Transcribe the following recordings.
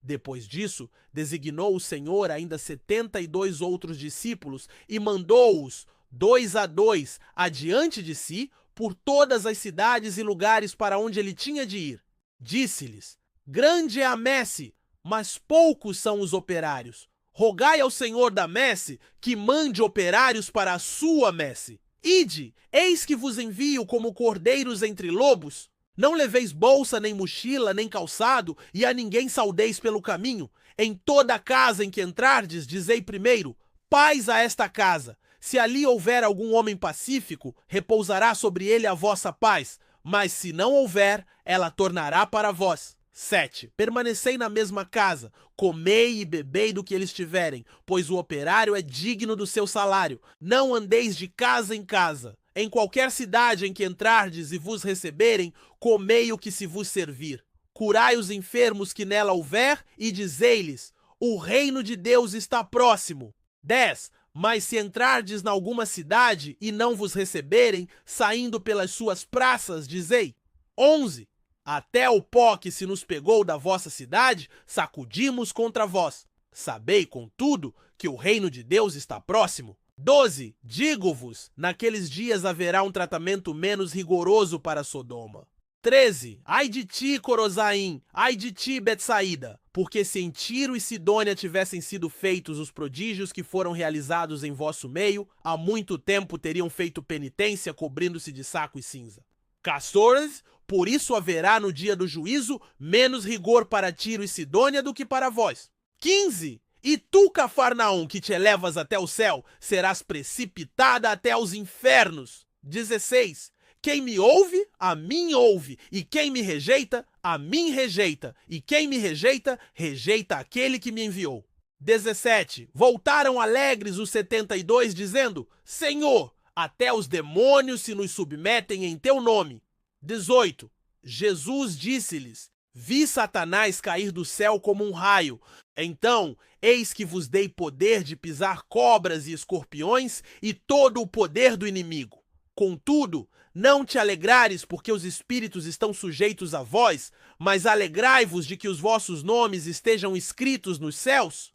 Depois disso, designou o Senhor ainda 72 outros discípulos e mandou-os, 2 a 2, adiante de si, por todas as cidades e lugares para onde ele tinha de ir. Disse-lhes: Grande é a messe, mas poucos são os operários. Rogai ao Senhor da messe que mande operários para a sua messe. Ide, eis que vos envio como cordeiros entre lobos. Não leveis bolsa, nem mochila, nem calçado, e a ninguém saudeis pelo caminho. Em toda a casa em que entrardes, dizei primeiro: paz a esta casa. Se ali houver algum homem pacífico, repousará sobre ele a vossa paz, mas se não houver, ela tornará para vós. 7. Permanecei na mesma casa, comei e bebei do que eles tiverem, pois o operário é digno do seu salário. Não andeis de casa em casa. Em qualquer cidade em que entrardes e vos receberem, comei o que se vos servir. Curai os enfermos que nela houver e dizei-lhes: o reino de Deus está próximo. 10. Mas se entrardes na alguma cidade e não vos receberem, saindo pelas suas praças, dizei: 11. Até o pó que se nos pegou da vossa cidade, sacudimos contra vós. Sabei, contudo, que o reino de Deus está próximo. 12. Digo-vos, naqueles dias haverá um tratamento menos rigoroso para Sodoma. 13. Ai de ti, Corozaim, ai de ti, Betsaída, porque se em Tiro e Sidônia tivessem sido feitos os prodígios que foram realizados em vosso meio, há muito tempo teriam feito penitência cobrindo-se de saco e cinza. 14. Por isso haverá no dia do juízo menos rigor para Tiro e Sidônia do que para vós. 15. E tu, Cafarnaum, que te elevas até o céu, serás precipitada até aos infernos. 16. Quem me ouve, a mim ouve, e quem me rejeita, a mim rejeita, e quem me rejeita, rejeita aquele que me enviou. 17. Voltaram alegres os 72, dizendo: Senhor, até os demônios se nos submetem em teu nome. 18. Jesus disse-lhes: Vi Satanás cair do céu como um raio. Então, eis que vos dei poder de pisar cobras e escorpiões e todo o poder do inimigo. Contudo, não te alegrares porque os espíritos estão sujeitos a vós, mas alegrai-vos de que os vossos nomes estejam escritos nos céus.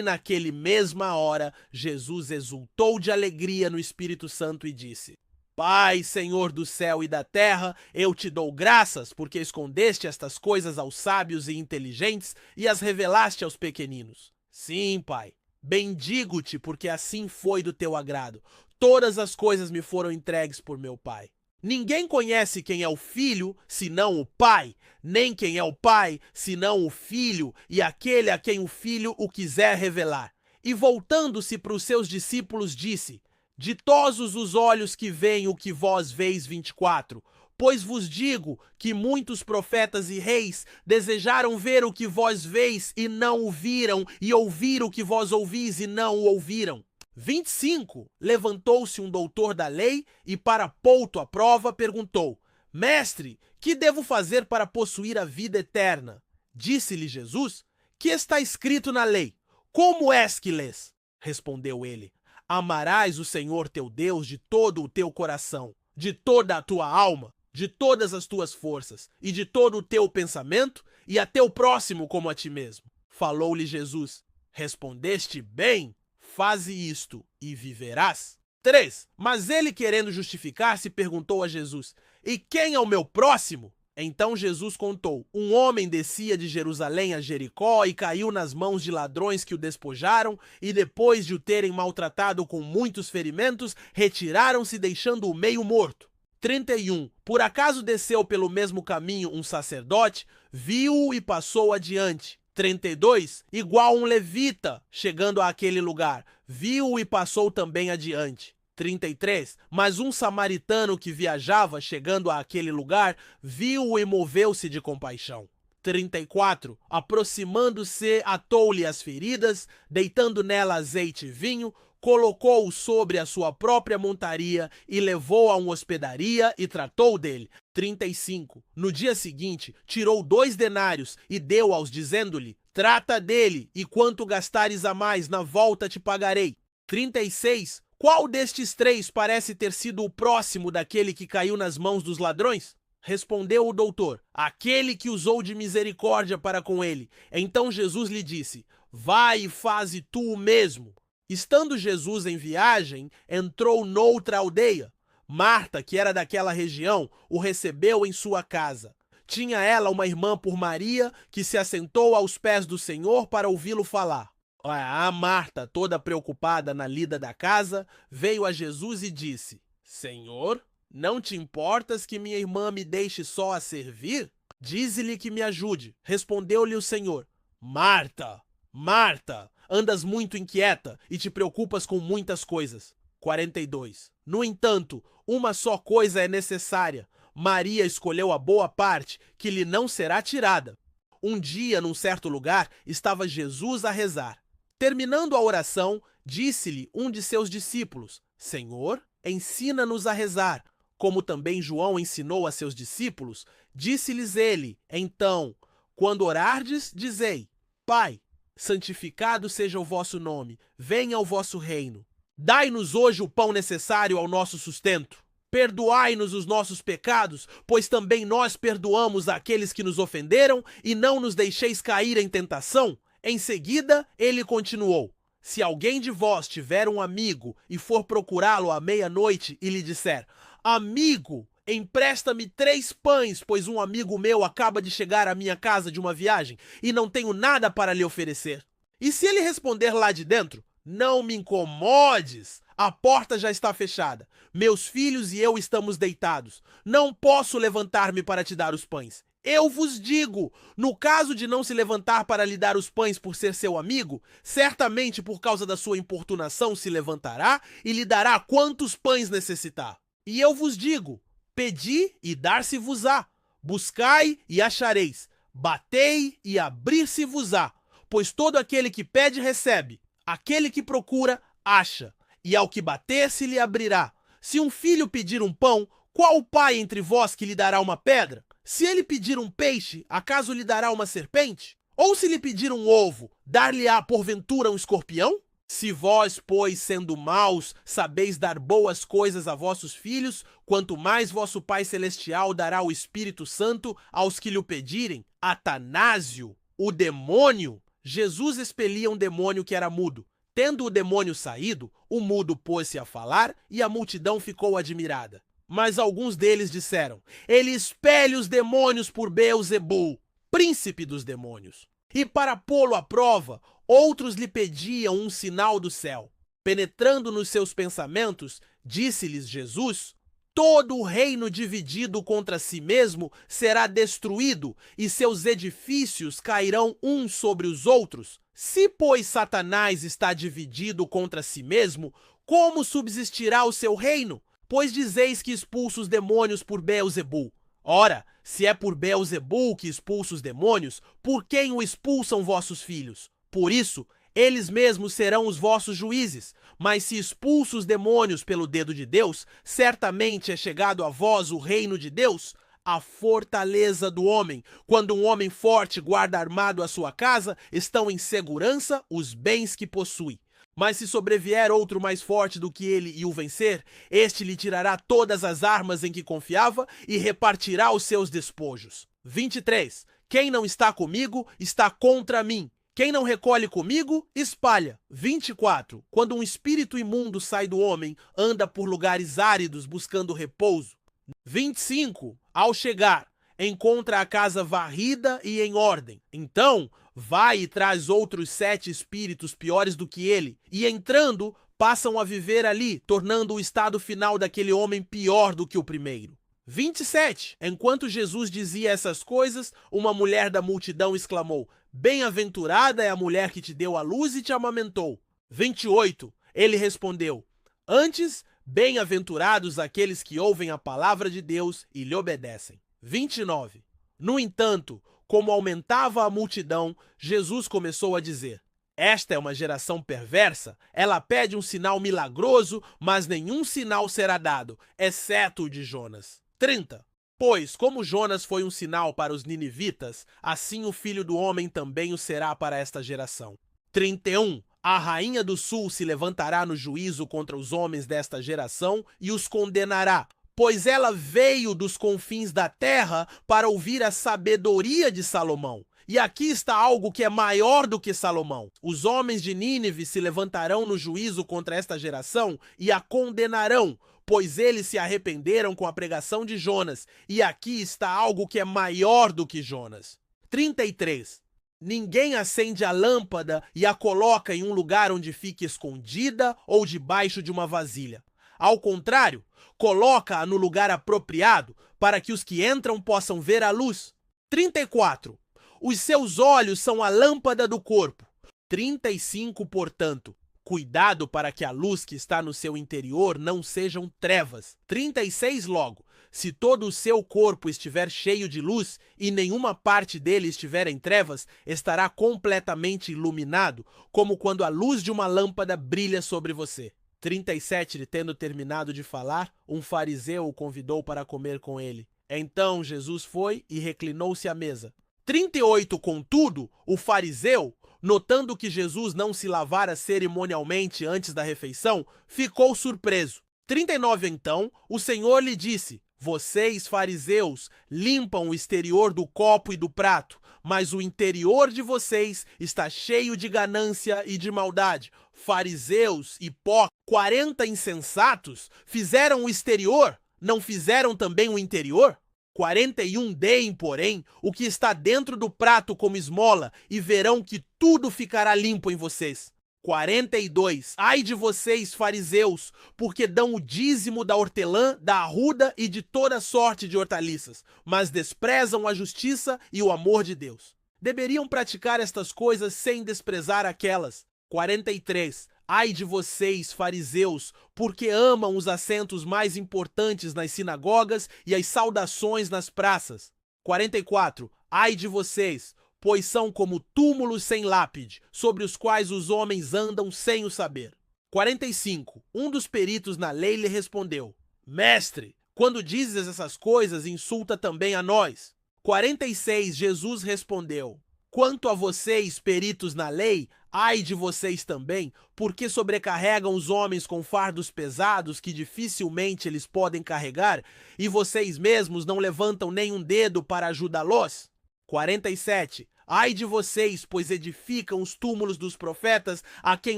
Naquele mesma hora, Jesus exultou de alegria no Espírito Santo e disse: Pai, Senhor do céu e da terra, eu te dou graças porque escondeste estas coisas aos sábios e inteligentes e as revelaste aos pequeninos. Sim, Pai, bendigo-te porque assim foi do teu agrado. Todas as coisas me foram entregues por meu Pai. Ninguém conhece quem é o Filho, senão o Pai, nem quem é o Pai, senão o Filho, e aquele a quem o Filho o quiser revelar. E voltando-se para os seus discípulos, disse: Ditosos os olhos que veem o que vós veis. 24. Pois vos digo que muitos profetas e reis desejaram ver o que vós veis e não o viram, e ouvir o que vós ouvis e não o ouviram. 25. Levantou-se um doutor da lei e, para pô-lo à prova, perguntou: Mestre, que devo fazer para possuir a vida eterna? Disse-lhe Jesus: Que está escrito na lei? Como és que lês? Respondeu ele: Amarás o Senhor teu Deus de todo o teu coração, de toda a tua alma, de todas as tuas forças e de todo o teu pensamento, e a teu próximo como a ti mesmo. Falou-lhe Jesus: Respondeste bem, faze isto e viverás. 3. Mas ele, querendo justificar-se, perguntou a Jesus: E quem é o meu próximo? Então Jesus contou: Um homem descia de Jerusalém a Jericó e caiu nas mãos de ladrões que o despojaram e, depois de o terem maltratado com muitos ferimentos, retiraram-se deixando-o meio morto. 31. Por acaso desceu pelo mesmo caminho um sacerdote, viu-o e passou adiante. 32. Igual um levita, chegando àquele lugar, viu-o e passou também adiante. 33. Mas um samaritano que viajava, chegando àquele lugar, viu-o e moveu-se de compaixão. 34. Aproximando-se, atou-lhe as feridas, deitando nela azeite e vinho, colocou-o sobre a sua própria montaria e levou a uma hospedaria e tratou dele. 35. No dia seguinte, tirou 2 denários e deu aos, dizendo-lhe: Trata dele, e quanto gastares a mais, na volta te pagarei. 36. Qual destes 3 parece ter sido o próximo daquele que caiu nas mãos dos ladrões? Respondeu o doutor: aquele que usou de misericórdia para com ele. Então Jesus lhe disse: vai e faze tu o mesmo. Estando Jesus em viagem, entrou noutra aldeia. Marta, que era daquela região, o recebeu em sua casa. Tinha ela uma irmã por Maria, que se assentou aos pés do Senhor para ouvi-lo falar. A Marta, toda preocupada na lida da casa, veio a Jesus e disse: Senhor, não te importas que minha irmã me deixe só a servir? Dize-lhe que me ajude. Respondeu-lhe o Senhor: Marta, Marta, andas muito inquieta e te preocupas com muitas coisas. 42. No entanto, uma só coisa é necessária. Maria escolheu a boa parte, que lhe não será tirada. Um dia, num certo lugar, estava Jesus a rezar. Terminando a oração, disse-lhe um de seus discípulos: Senhor, ensina-nos a rezar, como também João ensinou a seus discípulos. Disse-lhes ele: então, quando orardes, dizei: Pai, santificado seja o vosso nome, venha o vosso reino. Dai-nos hoje o pão necessário ao nosso sustento. Perdoai-nos os nossos pecados, pois também nós perdoamos aqueles que nos ofenderam, e não nos deixeis cair em tentação. Em seguida, ele continuou: se alguém de vós tiver um amigo e for procurá-lo à meia-noite e lhe disser: Amigo, empresta-me 3 pães, pois um amigo meu acaba de chegar à minha casa de uma viagem e não tenho nada para lhe oferecer. E se ele responder lá de dentro: Não me incomodes, a porta já está fechada, meus filhos e eu estamos deitados, não posso levantar-me para te dar os pães. Eu vos digo, no caso de não se levantar para lhe dar os pães por ser seu amigo, certamente por causa da sua importunação se levantará e lhe dará quantos pães necessitar. E eu vos digo, pedi e dar-se-vos-á, buscai e achareis, batei e abrir-se-vos-á, pois todo aquele que pede recebe, aquele que procura acha, e ao que bater se lhe abrirá. Se um filho pedir um pão, qual o pai entre vós que lhe dará uma pedra? Se ele pedir um peixe, acaso lhe dará uma serpente? Ou se lhe pedir um ovo, dar-lhe-á porventura um escorpião? Se vós, pois, sendo maus, sabeis dar boas coisas a vossos filhos, quanto mais vosso Pai Celestial dará o Espírito Santo aos que lhe o pedirem. Atanásio, o demônio. Jesus expelia um demônio que era mudo. Tendo o demônio saído, o mudo pôs-se a falar e a multidão ficou admirada. Mas alguns deles disseram: ele expele os demônios por Beelzebul, príncipe dos demônios. E para pô-lo à prova, outros lhe pediam um sinal do céu. Penetrando nos seus pensamentos, disse-lhes Jesus: todo o reino dividido contra si mesmo será destruído, e seus edifícios cairão uns sobre os outros. Se, pois, Satanás está dividido contra si mesmo, como subsistirá o seu reino? Pois dizeis que expulsa os demônios por Beelzebul. Ora, se é por Beelzebul que expulsa os demônios, por quem o expulsam vossos filhos? Por isso, eles mesmos serão os vossos juízes. Mas se expulsa os demônios pelo dedo de Deus, certamente é chegado a vós o reino de Deus. A fortaleza do homem. Quando um homem forte guarda armado a sua casa, estão em segurança os bens que possui. Mas se sobrevier outro mais forte do que ele e o vencer, este lhe tirará todas as armas em que confiava e repartirá os seus despojos. 23. Quem não está comigo, está contra mim. Quem não recolhe comigo, espalha. 24. Quando um espírito imundo sai do homem, anda por lugares áridos buscando repouso. 25. Ao chegar, encontra a casa varrida e em ordem. Então, vai e traz outros 7 espíritos piores do que ele, e entrando, passam a viver ali, tornando o estado final daquele homem pior do que o primeiro. 27. Enquanto Jesus dizia essas coisas, uma mulher da multidão exclamou: bem-aventurada é a mulher que te deu à luz e te amamentou. 28. Ele respondeu: antes, bem-aventurados aqueles que ouvem a palavra de Deus e lhe obedecem. 29. No entanto, como aumentava a multidão, Jesus começou a dizer: esta é uma geração perversa, ela pede um sinal milagroso, mas nenhum sinal será dado, exceto o de Jonas. 30. Pois, como Jonas foi um sinal para os ninivitas, assim o Filho do Homem também o será para esta geração. 31. A rainha do sul se levantará no juízo contra os homens desta geração e os condenará, pois ela veio dos confins da terra para ouvir a sabedoria de Salomão. E aqui está algo que é maior do que Salomão. Os homens de Nínive se levantarão no juízo contra esta geração e a condenarão, pois eles se arrependeram com a pregação de Jonas. E aqui está algo que é maior do que Jonas. 33. Ninguém acende a lâmpada e a coloca em um lugar onde fique escondida ou debaixo de uma vasilha. Ao contrário, coloca-a no lugar apropriado para que os que entram possam ver a luz. 34. Os seus olhos são a lâmpada do corpo. 35, portanto, cuidado para que a luz que está no seu interior não sejam trevas. 36 logo. Se todo o seu corpo estiver cheio de luz e nenhuma parte dele estiver em trevas, estará completamente iluminado, como quando a luz de uma lâmpada brilha sobre você. 37, tendo terminado de falar, um fariseu o convidou para comer com ele. Então Jesus foi e reclinou-se à mesa. 38, contudo, o fariseu, notando que Jesus não se lavara cerimonialmente antes da refeição, ficou surpreso. 39, então, o Senhor lhe disse: vocês, fariseus, limpam o exterior do copo e do prato, mas o interior de vocês está cheio de ganância e de maldade. Fariseus, hipócritas, 40 insensatos, fizeram o exterior, não fizeram também o interior? 41, deem, porém, o que está dentro do prato como esmola, e verão que tudo ficará limpo em vocês. 42, ai de vocês, fariseus, porque dão o dízimo da hortelã, da arruda e de toda sorte de hortaliças, mas desprezam a justiça e o amor de Deus. Deveriam praticar estas coisas sem desprezar aquelas. 43, ai de vocês, fariseus, porque amam os assentos mais importantes nas sinagogas e as saudações nas praças. 44, ai de vocês, pois são como túmulos sem lápide, sobre os quais os homens andam sem o saber. 45, um dos peritos na lei lhe respondeu: mestre, quando dizes essas coisas, insulta também a nós. 46, Jesus respondeu: quanto a vocês, peritos na lei, ai de vocês também, porque sobrecarregam os homens com fardos pesados que dificilmente eles podem carregar, e vocês mesmos não levantam nem um dedo para ajudá-los? 47, ai de vocês, pois edificam os túmulos dos profetas a quem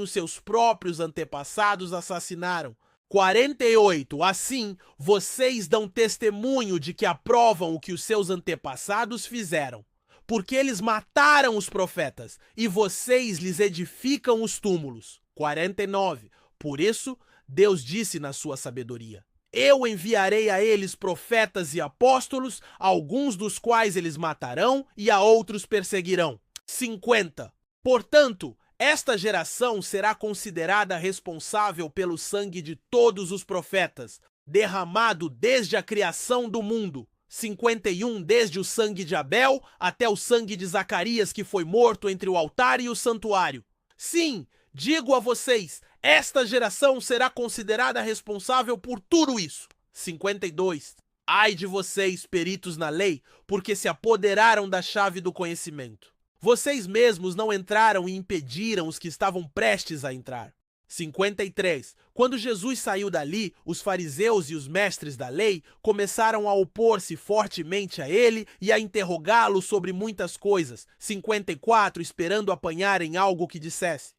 os seus próprios antepassados assassinaram. 48, assim, vocês dão testemunho de que aprovam o que os seus antepassados fizeram, porque eles mataram os profetas, e vocês lhes edificam os túmulos. 49, por isso, Deus disse na sua sabedoria: eu enviarei a eles profetas e apóstolos, alguns dos quais eles matarão e a outros perseguirão. 50, portanto, esta geração será considerada responsável pelo sangue de todos os profetas, derramado desde a criação do mundo. 51, desde o sangue de Abel até o sangue de Zacarias, que foi morto entre o altar e o santuário. Sim, digo a vocês, esta geração será considerada responsável por tudo isso. 52, ai de vocês, peritos na lei, porque se apoderaram da chave do conhecimento. Vocês mesmos não entraram e impediram os que estavam prestes a entrar. 53. Quando Jesus saiu dali, os fariseus e os mestres da lei começaram a opor-se fortemente a ele e a interrogá-lo sobre muitas coisas. 54. Esperando apanharem algo que dissesse.